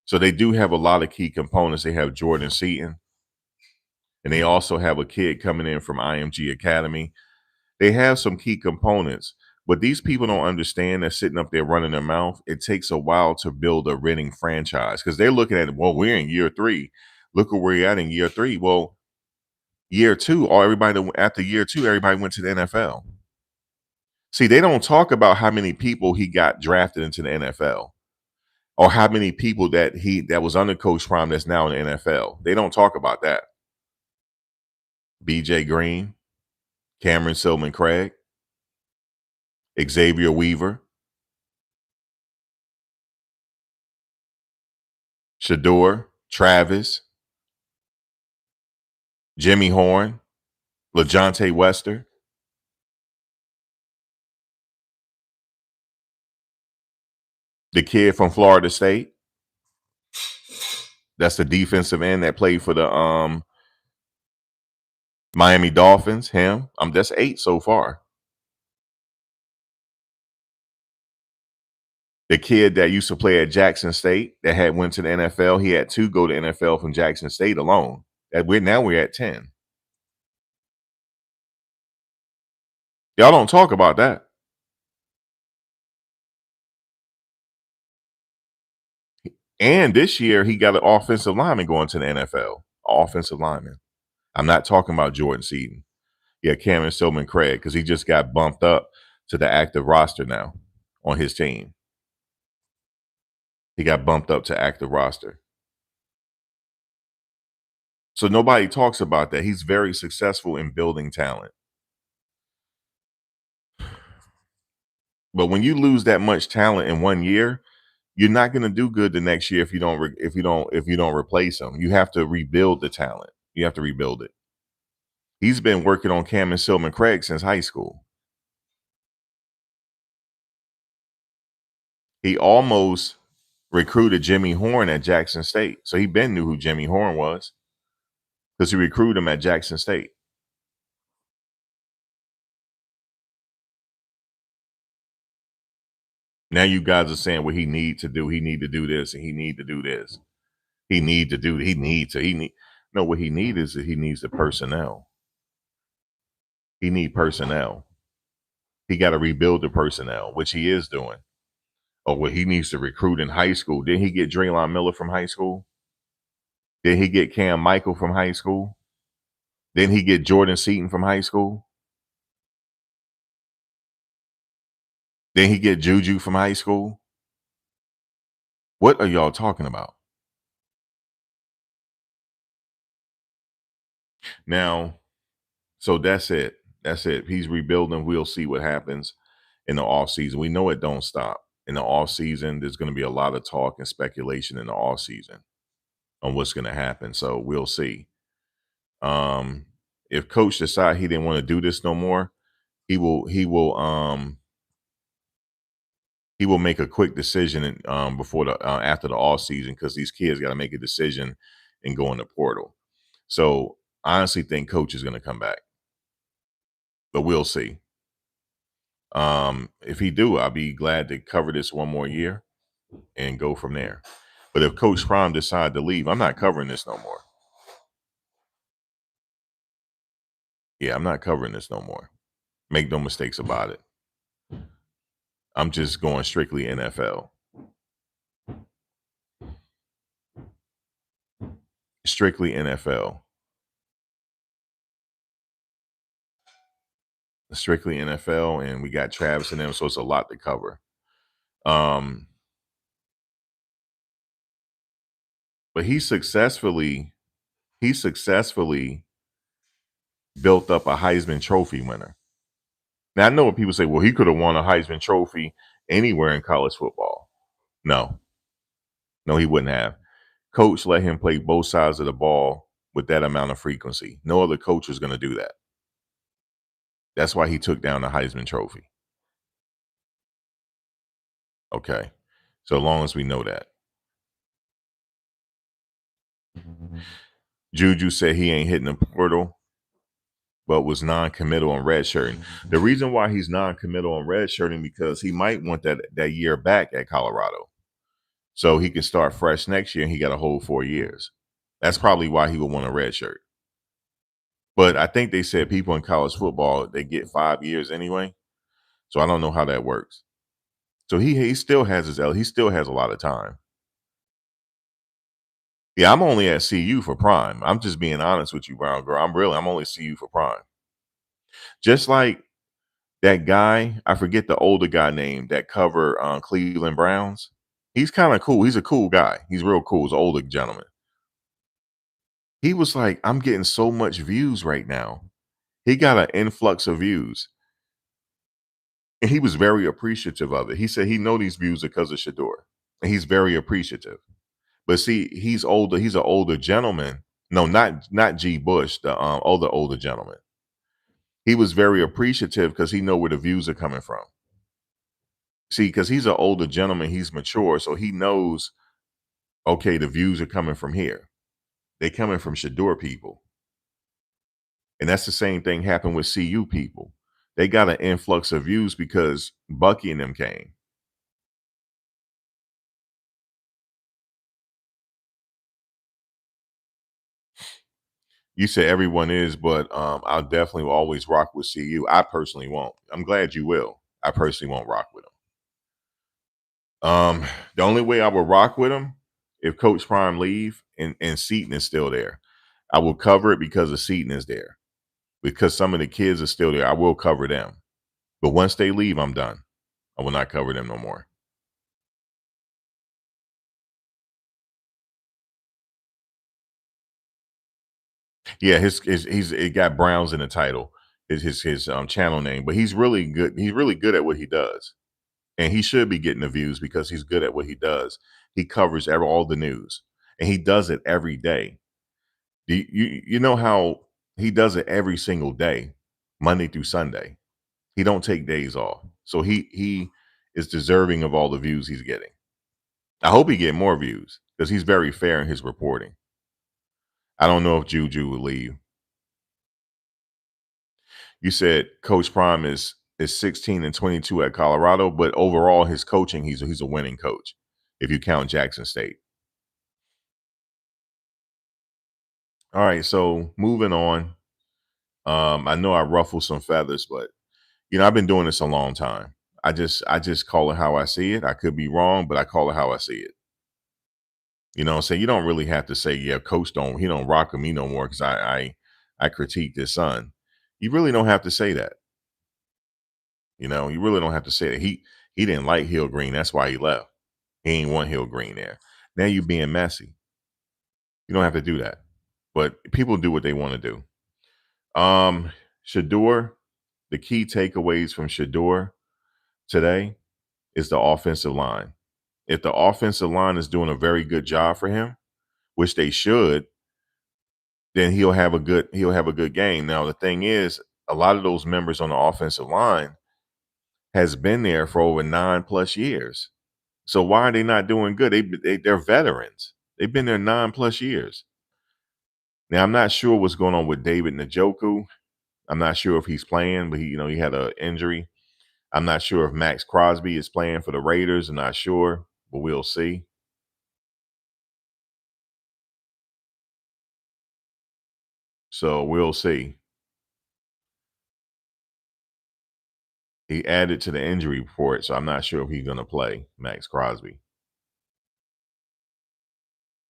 So they do have a lot of key components. They have Jordan Seaton. And they also have a kid coming in from IMG Academy. They have some key components. But these people don't understand that sitting up there running their mouth, it takes a while to build a winning franchise because they're looking at, well, we're in year 3. Look at where you're at in year 3. Well, year 2, after year 2, everybody went to the NFL. See, they don't talk about how many people he got drafted into the NFL or how many people that was under Coach Prime that's now in the NFL. They don't talk about that. BJ Green, Cameron Silman Craig, Xavier Weaver, Shedeur, Travis, Jimmy Horn, LaJounte Wester, the kid from Florida State. That's the defensive end that played for the Miami Dolphins. Him. That's 8 so far. The kid that used to play at Jackson State that had went to the NFL. He had 2 go to NFL from Jackson State alone. We're at 10. Y'all don't talk about that. And this year he got an offensive lineman going to the NFL. Offensive lineman. I'm not talking about Jordan Seaton. Yeah, Cameron Silman Craig, because he just got bumped up to the active roster now on his team. He got bumped up to active roster. So nobody talks about that. He's very successful in building talent. But when you lose that much talent in 1 year, you're not going to do good the next year if you don't replace him. You have to rebuild the talent. You have to rebuild it. He's been working on Cameron Silman Craig since high school. He almost recruited Jimmy Horn at Jackson State. So he been knew who Jimmy Horn was because he recruited him at Jackson State. Now you guys are saying what he need to do. He need to do this and he need to do this. He need to do. He need to. He need. No, what he need is that he needs the personnel. He need personnel. He got to rebuild the personnel, which he is doing. Or what he needs to recruit in high school. Did he get Draylon Miller from high school? Did he get Cam Michael from high school? Didn't he get Jordan Seaton from high school? Didn't he get Juju from high school? What are y'all talking about? Now, so that's it. That's it. He's rebuilding. We'll see what happens in the off season. We know it don't stop. In the off season, there's going to be a lot of talk and speculation in the off season on what's going to happen. So we'll see. If coach decide he didn't want to do this no more, he will make a quick decision before the after the off season because these kids got to make a decision and go in the portal. So I honestly think coach is going to come back, but we'll see. If he do, I'll be glad to cover this one more year and go from there. But if Coach Prime decide to leave, I'm not covering this no more. Yeah, I'm not covering this no more. Make no mistakes about it. I'm just going strictly NFL. Strictly NFL. Strictly NFL, and we got Travis and them, so it's a lot to cover. But he successfully built up a Heisman Trophy winner. Now I know what people say. Well, he could have won a Heisman Trophy anywhere in college football. No, he wouldn't have. Coach let him play both sides of the ball with that amount of frequency. No other coach was going to do that. That's why he took down the Heisman Trophy. Okay, so long as we know that. Juju said he ain't hitting the portal, but was non-committal on redshirting. The reason why he's non-committal on redshirting because he might want that year back at Colorado, so he can start fresh next year and he got a whole 4 years. That's probably why he would want a redshirt. But I think they said people in college football they get 5 years anyway, so I don't know how that works. So he still has he still has a lot of time. Yeah, I'm only at CU for Prime. I'm just being honest with you, Brown Girl. I'm only CU for Prime. Just like that guy, I forget the older guy name that covered Cleveland Browns. He's kind of cool. He's a cool guy. He's real cool. He's an older gentleman. He was like, "I'm getting so much views right now." He got an influx of views, and he was very appreciative of it. He said he know these views are 'cause of Shedeur, and he's very appreciative. But see, he's older. He's an older gentleman. No, not G. Bush, the older gentleman. He was very appreciative because he know where the views are coming from. See, because he's an older gentleman, he's mature, so he knows. Okay, the views are coming from here. They coming from Shador people, and that's the same thing happened with CU people. They got an influx of views because Bucky and them came. You say everyone is, but I'll definitely will always rock with CU. I personally won't. I'm glad you will. I personally won't rock with them. The only way I would rock with them if Coach Prime leave and Seaton is still there. I will cover it because of Seaton is there. Because some of the kids are still there, I will cover them. But once they leave, I'm done. I will not cover them no more. Yeah, his he's it got Browns in the title. His channel name, but he's really good. He's really good at what he does. And he should be getting the views because he's good at what he does. He covers all the news, and he does it every day. You know how he does it every single day, Monday through Sunday. He don't take days off, so he is deserving of all the views he's getting. I hope he get more views because he's very fair in his reporting. I don't know if Juju will leave. You said Coach Prime is 16-22 at Colorado, but overall his coaching, he's a winning coach if you count Jackson State. All right, so moving on. I know I ruffle some feathers, but I've been doing this a long time. I just call it how I see it. I could be wrong, but I call it how I see it. You know what I'm saying? You don't really have to say, yeah, coach don't rock with me no more because I critique his son. You really don't have to say that. You really don't have to say that. He didn't like Hill Green. That's why he left. He ain't want Hill Green there. Now you being messy. You don't have to do that. But people do what they want to do. Shador, the key takeaways from Shador today is the offensive line. If the offensive line is doing a very good job for him, which they should, then he'll have a good game. Now the thing is, a lot of those members on the offensive line has been there for over 9+ years. So why are they not doing good? They're veterans. They've been there 9+ years. Now I'm not sure what's going on with David Njoku. I'm not sure if he's playing, but he had an injury. I'm not sure if Max Crosby is playing for the Raiders. I'm not sure, but we'll see. So we'll see. He added to the injury report, so I'm not sure if he's going to play Max Crosby.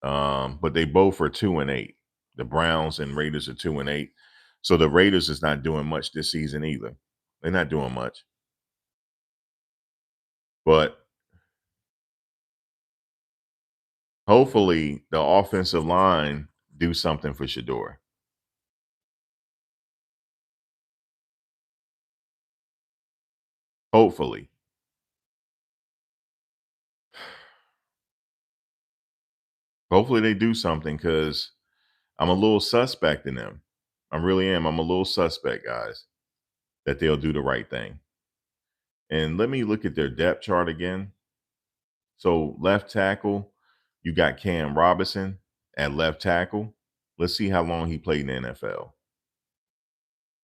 But they both are 2-8. The Browns and Raiders are 2-8. So the Raiders is not doing much this season either. They're not doing much. But hopefully the offensive line do something for Shador. Hopefully. Hopefully they do something because I'm a little suspect in them. I really am. I'm a little suspect, guys, that they'll do the right thing. And let me look at their depth chart again. So left tackle, you got Cam Robinson at left tackle. Let's see how long he played in the NFL.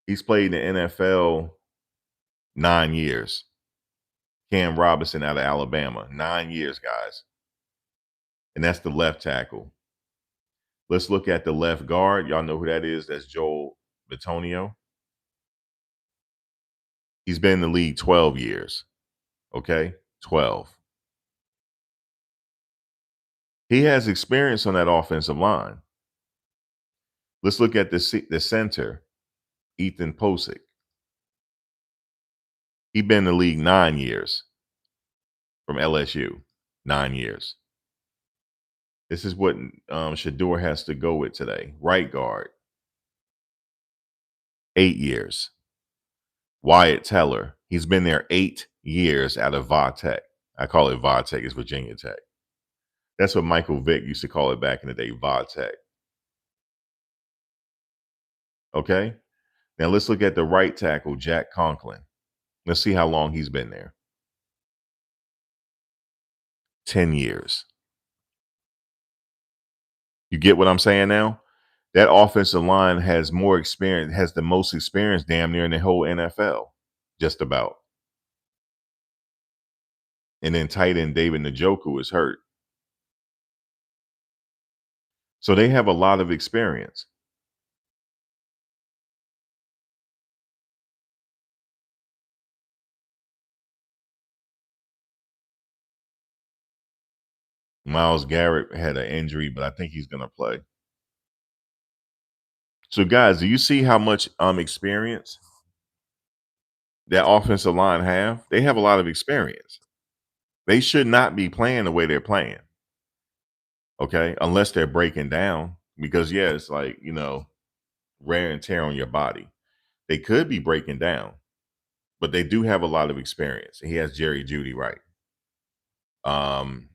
He's played in the NFL 9 years. Cam Robinson out of Alabama, 9 years, guys. And that's the left tackle. Let's look at the left guard. Y'all know who that is. That's Joel Bitonio. He's been in the league 12 years. Okay, 12. He has experience on that offensive line. Let's look at the center, Ethan Posick. He's been in the league 9 years from LSU. 9 years. This is what Shedeur has to go with today. Right guard, 8 years. Wyatt Teller, he's been there 8 years out of Va Tech. I call it Va Tech, it's Virginia Tech. That's what Michael Vick used to call it back in the day, Va Tech. Okay. Now let's look at the right tackle, Jack Conklin. Let's see how long he's been there. 10 years. You get what I'm saying now? That offensive line has more experience, has the most experience damn near in the whole NFL, just about. And then tight end David Njoku is hurt. So they have a lot of experience. Miles Garrett had an injury, but I think he's going to play. So, guys, do you see how much experience that offensive line have? They have a lot of experience. They should not be playing the way they're playing. Okay, unless they're breaking down, because yeah, it's like wear and tear on your body. They could be breaking down, but they do have a lot of experience. He has Jerry Judy right. Um,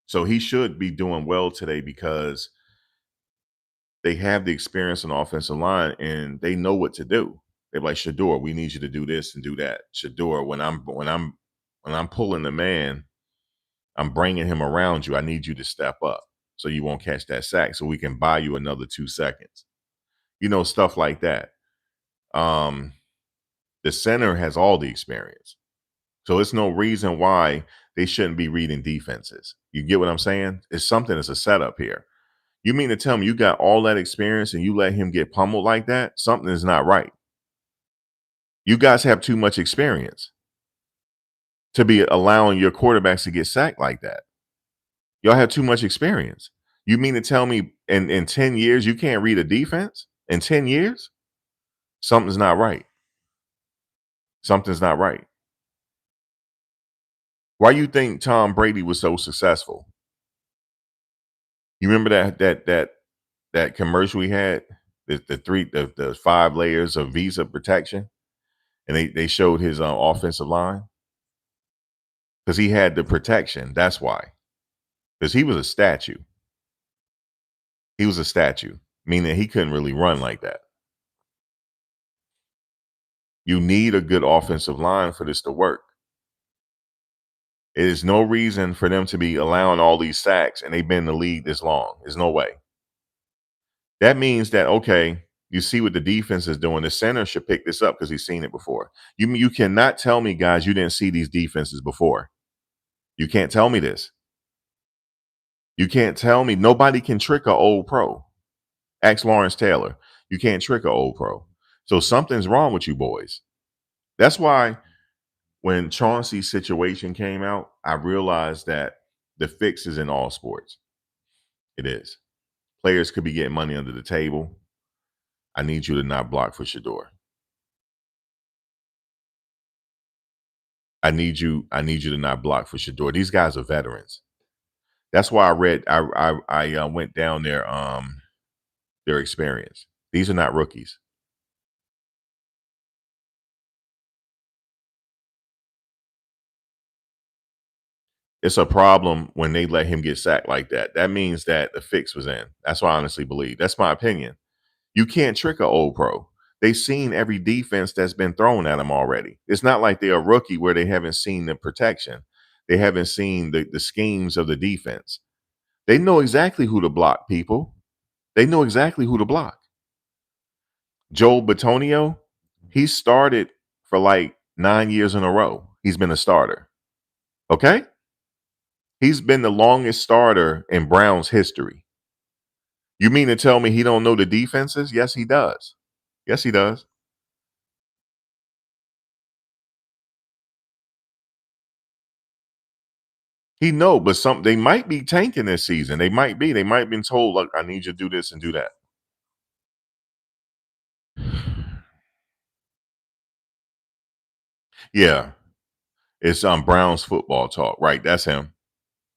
so he should be doing well today because they have the experience on the offensive line and they know what to do. They're like, Shedeur, we need you to do this and do that. Shedeur, when I'm pulling the man, I'm bringing him around you. I need you to step up so you won't catch that sack, so we can buy you another 2 seconds. Stuff like that. Um, the center has all the experience, so it's no reason why they shouldn't be reading defenses. You get what I'm saying? It's something that's a setup here. You mean to tell me you got all that experience and you let him get pummeled like that? Something is not right. You guys have too much experience to be allowing your quarterbacks to get sacked like that. Y'all have too much experience. You mean to tell me in 10 years you can't read a defense? In 10 years? Something's not right. Something's not right. Why you think Tom Brady was so successful? You remember that commercial we had? The 5 layers of Visa protection? And they showed his offensive line because he had the protection. That's why. Because he was a statue. He was a statue, meaning he couldn't really run like that. You need a good offensive line for this to work. It is no reason for them to be allowing all these sacks and they've been in the league this long. There's no way. That means that, okay, you see what the defense is doing. The center should pick this up because he's seen it before. You cannot tell me, guys, you didn't see these defenses before. You can't tell me this. You can't tell me nobody can trick an old pro. Ask Lawrence Taylor. You can't trick an old pro. So something's wrong with you boys. That's why when Chauncey's situation came out, I realized that the fix is in all sports. It is. Players could be getting money under the table. I need you to not block for Shedeur. I need you to not block for Shedeur. These guys are veterans. That's why I went down their experience. These are not rookies. It's a problem when they let him get sacked like that. That means that the fix was in. That's what I honestly believe. That's my opinion. You can't trick an old pro. They've seen every defense that's been thrown at them already. It's not like they're a rookie where they haven't seen the protection. They haven't seen the schemes of the defense. They know exactly who to block, people. They know exactly who to block. Joel Batonio, he started for like 9 years in a row. He's been a starter. Okay? He's been the longest starter in Browns history. You mean to tell me he don't know the defenses? Yes, he does. Yes, he does. He know, but they might be tanking this season. They might be. They might have been told, look, I need you to do this and do that. Yeah. It's Browns football talk. Right. That's him.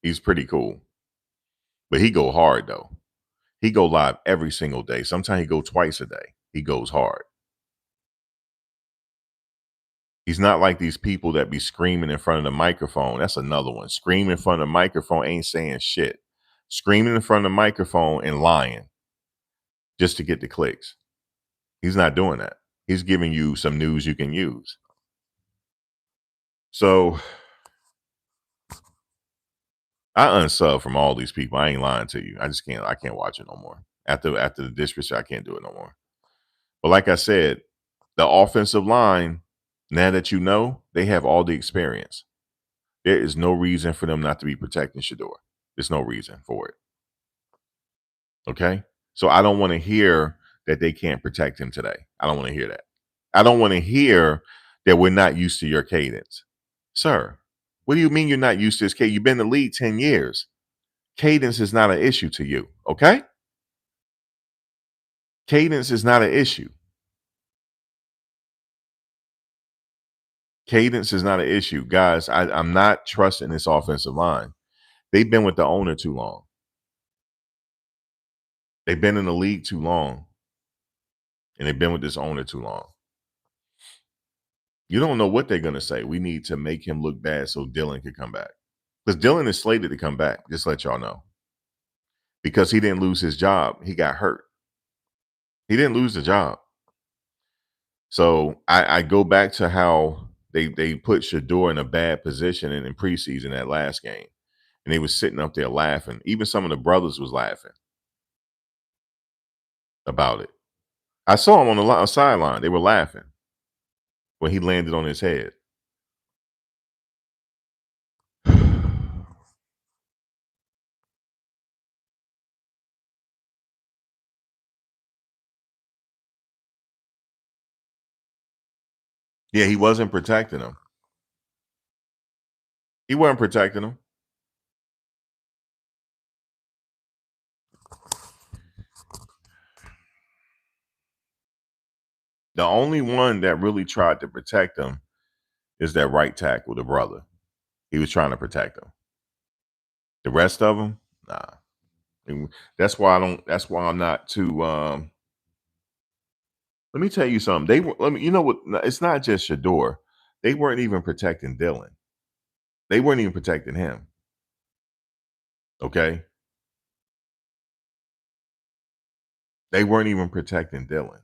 He's pretty cool. But he go hard though. He go live every single day. Sometimes he go twice a day. He goes hard. He's not like these people that be screaming in front of the microphone. That's another one. Screaming in front of the microphone ain't saying shit. Screaming in front of the microphone and lying just to get the clicks. He's not doing that. He's giving you some news you can use. So I unsub from all these people. I ain't lying to you. I can't watch it no more. After the disrespect, I can't do it no more. But like I said, the offensive line, now that you know, they have all the experience. There is no reason for them not to be protecting Shedeur. There's no reason for it. Okay? So I don't want to hear that they can't protect him today. I don't want to hear that. I don't want to hear that we're not used to your cadence. Sir, what do you mean you're not used to this cadence? You've been in the league 10 years. Cadence is not an issue to you. Okay? Cadence is not an issue. Cadence is not an issue. Guys, I'm not trusting this offensive line. They've been with the owner too long. They've been in the league too long. And they've been with this owner too long. You don't know what they're going to say. We need to make him look bad so Dylan could come back. Because Dylan is slated to come back. Just let y'all know. Because he didn't lose his job. He got hurt. He didn't lose the job. So I go back to how they put Shedeur in a bad position in preseason that last game. And they was sitting up there laughing. Even some of the brothers was laughing about it. I saw him on the sideline. They were laughing when he landed on his head. Yeah, he wasn't protecting him. He wasn't protecting him. The only one that really tried to protect him is that right tackle, the brother. He was trying to protect him. The rest of them, nah. And that's why I don't. That's why I'm not too. Let me tell you something. They were. Let me. You know what? It's not just Shedeur. They weren't even protecting Dylan. They weren't even protecting him. Okay. They weren't even protecting Dylan.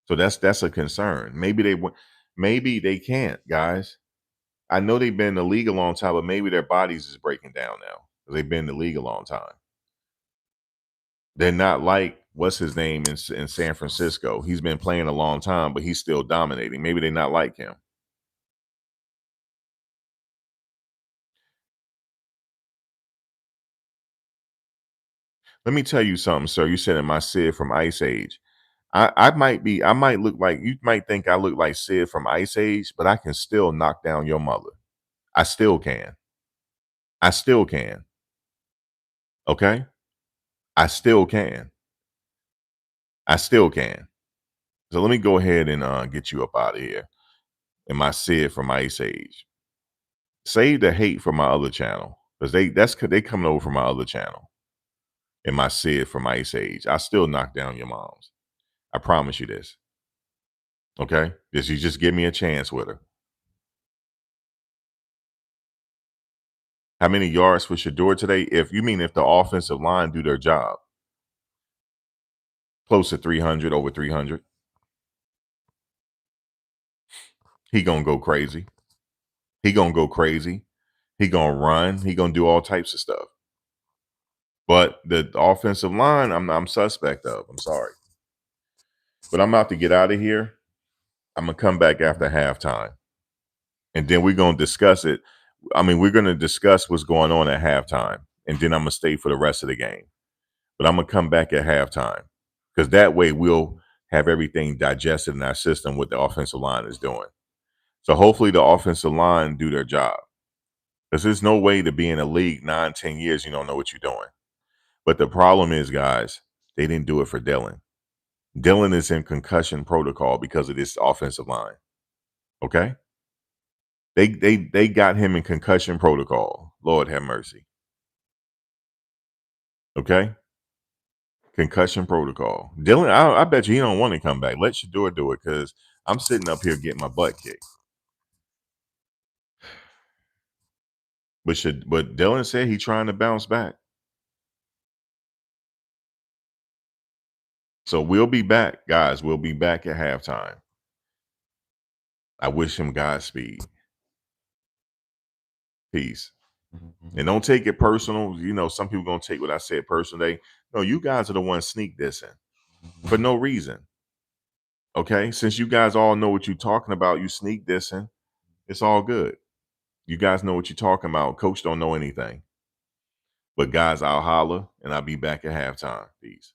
So that's a concern. Maybe they were. Maybe they can't, guys. I know they've been in the league a long time, but maybe their bodies is breaking down now because they've been in the league a long time. They're not like what's his name in San Francisco. He's been playing a long time, but he's still dominating. Maybe they're not like him. Let me tell you something, sir. You said, "Am I Sid from Ice Age?" I might be. I might look like you might think I look like Sid from Ice Age, but I can still knock down your mother. I still can. I still can. Okay. I still can. I still can. So let me go ahead and get you up out of here. Am I Sid from Ice Age? Save the hate from my other channel because they coming over from my other channel. Am I Sid from Ice Age? I still knock down your moms. I promise you this. Okay, you just give me a chance with her. How many yards for Shedeur today? If you mean if the offensive line do their job, close to 300, over 300, he gonna go crazy. He gonna go crazy. He gonna run. He gonna do all types of stuff. But the offensive line, I'm suspect of. I'm sorry, but I'm about to get out of here. I'm gonna come back after halftime, and then we're gonna discuss it. I mean, we're gonna discuss what's going on at halftime, and then I'm gonna stay for the rest of the game. But I'm gonna come back at halftime because that way we'll have everything digested in our system what the offensive line is doing. So hopefully the offensive line do their job because there's no way to be in a league 9, 10 years you don't know what you're doing. But the problem is, guys, they didn't do it for Dylan. Dylan is in concussion protocol because of this offensive line. Okay, they got him in concussion protocol. Lord have mercy. Okay. Concussion protocol. Dylan, I bet you he don't want to come back. Let Shedeur do it because I'm sitting up here getting my butt kicked. But Dylan said he trying to bounce back. So we'll be back, guys. We'll be back at halftime. I wish him Godspeed. Peace. And don't take it personal. You know, some people gonna take what I said personally. No, you guys are the ones sneak dissing for no reason. Okay. Since you guys all know what you're talking about, you sneak dissing. It's all good. You guys know what you're talking about. Coach don't know anything. But guys, I'll holler and I'll be back at halftime. Peace.